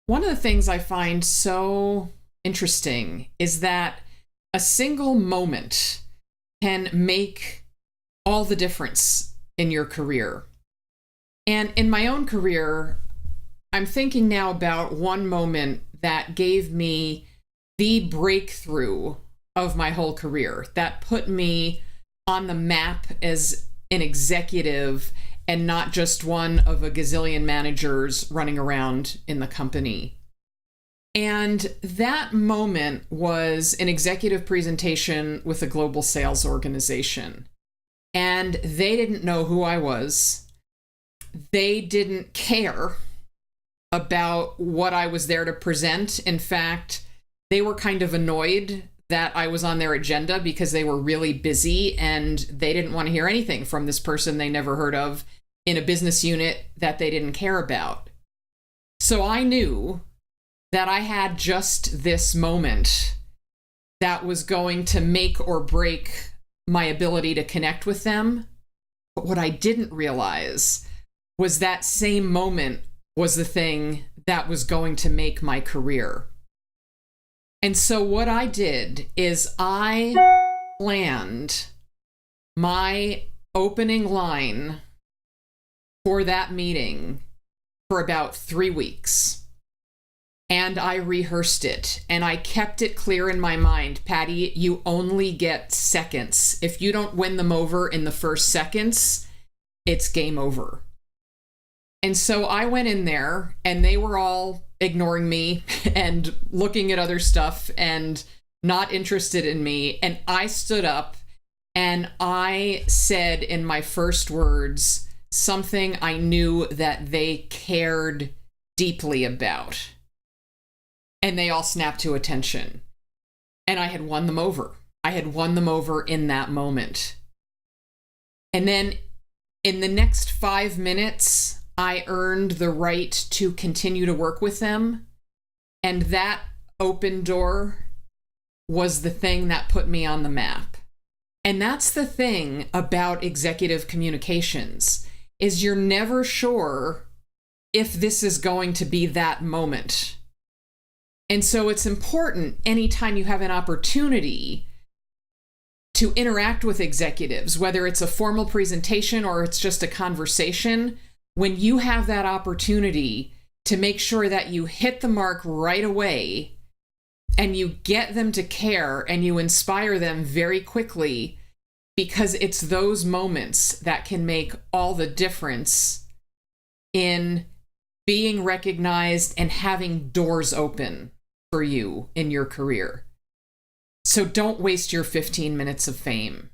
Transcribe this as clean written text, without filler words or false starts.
One of the things I find so interesting is that a single moment can make all the difference in your career. And in my own career, I'm thinking now about one moment that gave me the breakthrough of my whole career, that put me on the map as an executive and not just one of a gazillion managers running around in the company. And that moment was an executive presentation with a global sales organization. And they didn't know who I was. They didn't care about what I was there to present. In fact, they were kind of annoyed that I was on their agenda because they were really busy and they didn't want to hear anything from this person they never heard of in a business unit that they didn't care about. So I knew that I had just this moment that was going to make or break my ability to connect with them. But what I didn't realize was that same moment was the thing that was going to make my career. And so what I did is I planned my opening line for that meeting for about 3 weeks. And I rehearsed it and I kept it clear in my mind. Patty, you only get seconds. If you don't win them over in the first seconds, it's game over. And so I went in there and they were all ignoring me and looking at other stuff and not interested in me. And I stood up and I said in my first words something I knew that they cared deeply about. And they all snapped to attention. And I had won them over. I had won them over in that moment. And then in the next 5 minutes, I earned the right to continue to work with them. And that open door was the thing that put me on the map. And that's the thing about executive communications, is you're never sure if this is going to be that moment. And so it's important anytime you have an opportunity to interact with executives, whether it's a formal presentation or it's just a conversation, when you have that opportunity to make sure that you hit the mark right away and you get them to care and you inspire them very quickly, because it's those moments that can make all the difference in being recognized and having doors open for you in your career. So don't waste your 15 minutes of fame.